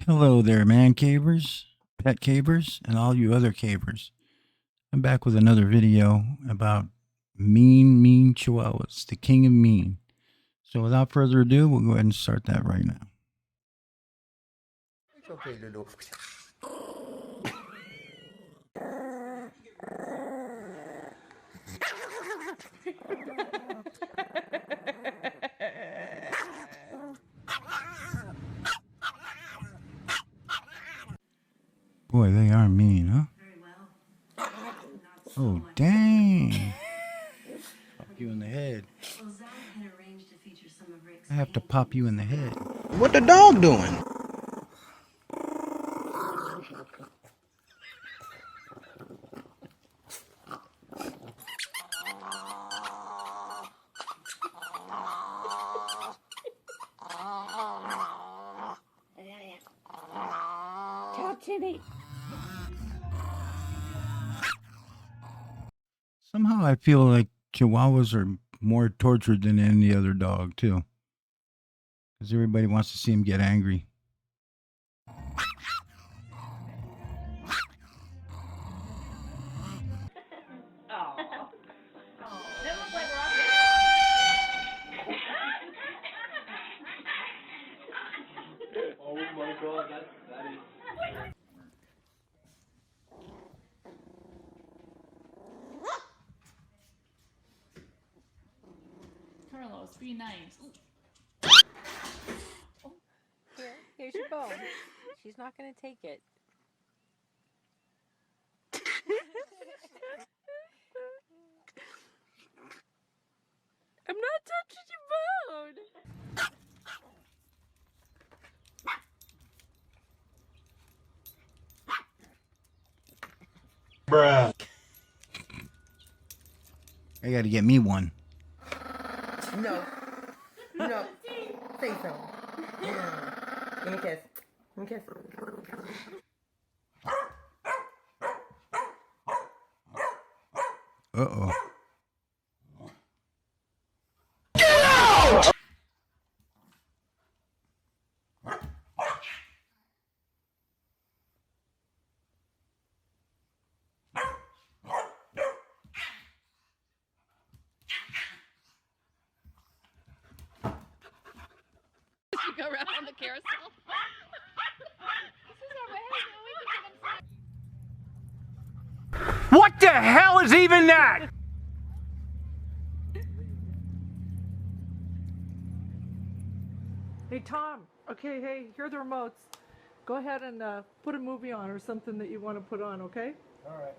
Hello there, man cavers, pet cavers, and all you other cavers. I'm back with another video about mean Chihuahuas, the king of mean. So without further ado, we'll go ahead and start that right now. It's okay, Lulu. Boy, they are mean, huh? Oh, dang. Pop you in the head. I have to pop you in the head. What the dog doing? Tell Timmy. Somehow I feel like Chihuahuas are more tortured than any other dog, too. Because everybody wants to see him get angry. Oh my god, that is... Carlos, be nice. Here's your bone. She's not gonna take it. I'm not touching your bone. Bruh. I gotta get me one. No. No. Say so. Yeah. Give me a kiss. Give me a kiss. Uh-oh. Go around on the carousel. What the hell is even that? Hey, Tom. Okay, hey, here are the remotes. Go ahead and put a movie on or something that you want to put on, okay? Alright.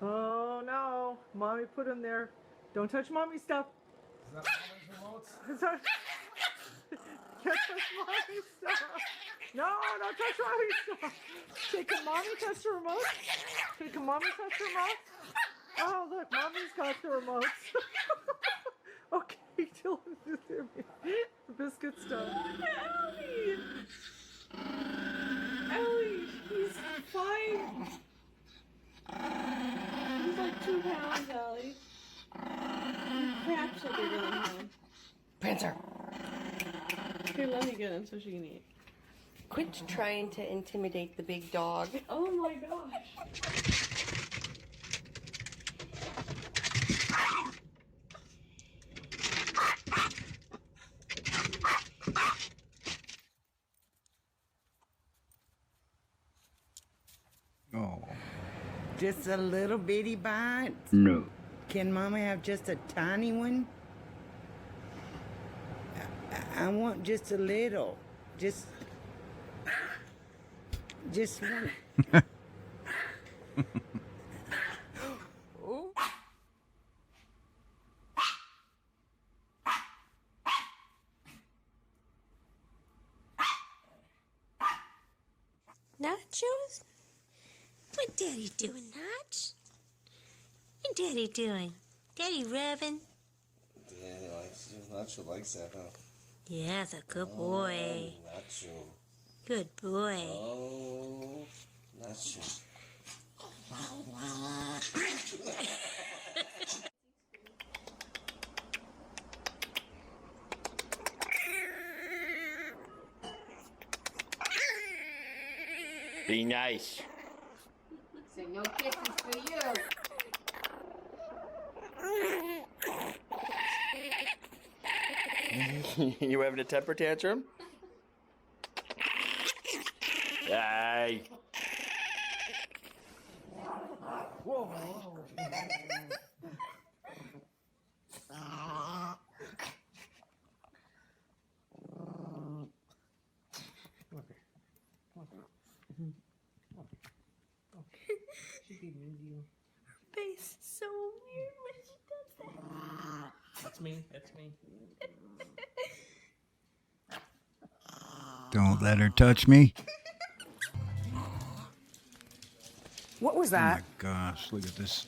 Oh, no. Mommy put them there. Don't touch Mommy's stuff. Is that Mommy's remotes? Can't touch Mommy's stuff. No, don't touch Mommy's stuff. Okay, can Mommy touch the remote? Okay, can Mommy touch the remote? Oh, look, Mommy's got the remotes. Okay, Dylan, the biscuit's done. Ellie! Ellie, he's fine. He's like 2 pounds, Ellie. Crap should be going home. Prancer. Here, let me get him so she can eat. Quit trying to intimidate the big dog. Oh my gosh. Oh. Just a little bitty bite? No. Can Mama have just a tiny one? I want just a little. Just one. Oh. Nachos? What Daddy doing, Nach? What Daddy doing? Daddy rubbing? Daddy likes you. Nacho likes that, huh? Yeah, that's a good boy. Nacho. Good boy. Oh, Nacho. Be nice. So no kisses for you. You having a temper tantrum? Hey. Face is so weird when she does that. That's me. That's me. Don't let her touch me. What was Oh my that? gosh, look at this.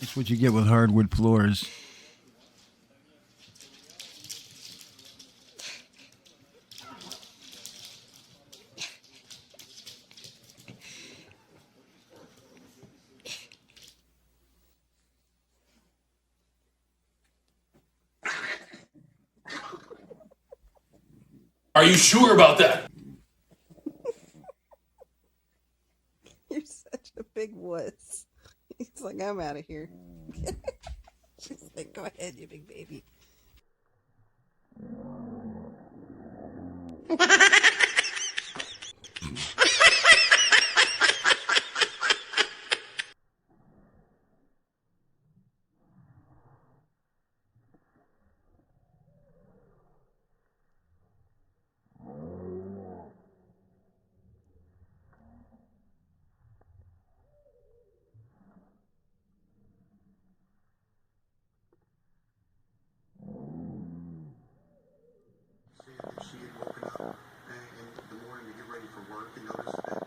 That's what you get with hardwood floors. Are you sure about that? You're such a big wuss. He's like, I'm out of here. She's like, go ahead, you big baby.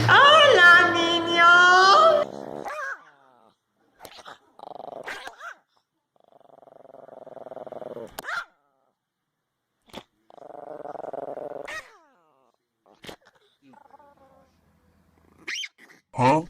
Hola, niño. Huh?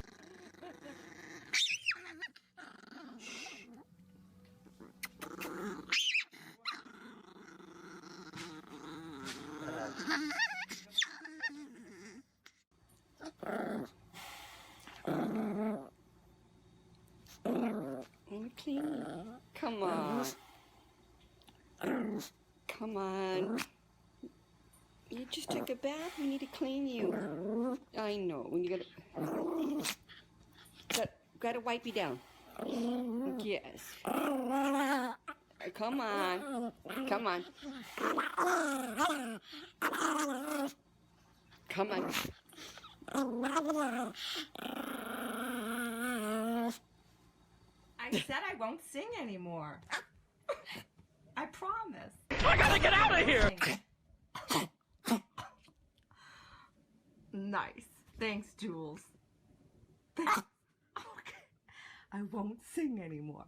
Let me clean you. Come on. Come on. You just took a bath. We need to clean you. I know. When you gotta wipe you down. Yes. Come on. Come on. Come on. I said I won't sing anymore. I promise. I gotta get out of here! Nice. Thanks, Jules. Thanks. Okay. I won't sing anymore.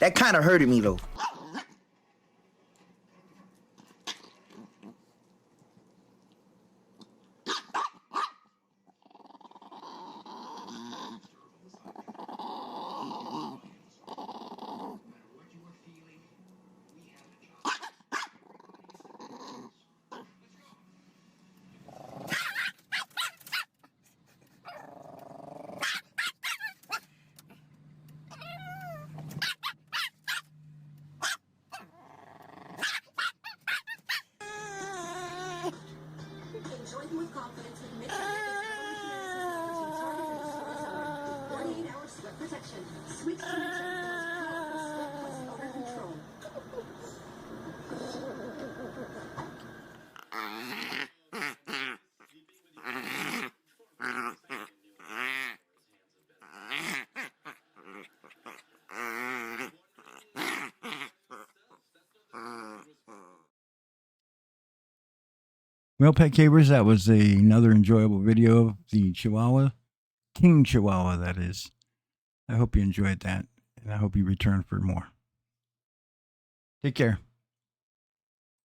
That kind of hurted me though. Enjoy them with confidence with Mitchell. 48 hours sweat protection. Switch to Mitchell. Sweat plus odor control. Well, Pet Cavers, that was another enjoyable video of the Chihuahua. King Chihuahua, that is. I hope you enjoyed that, and I hope you return for more. Take care.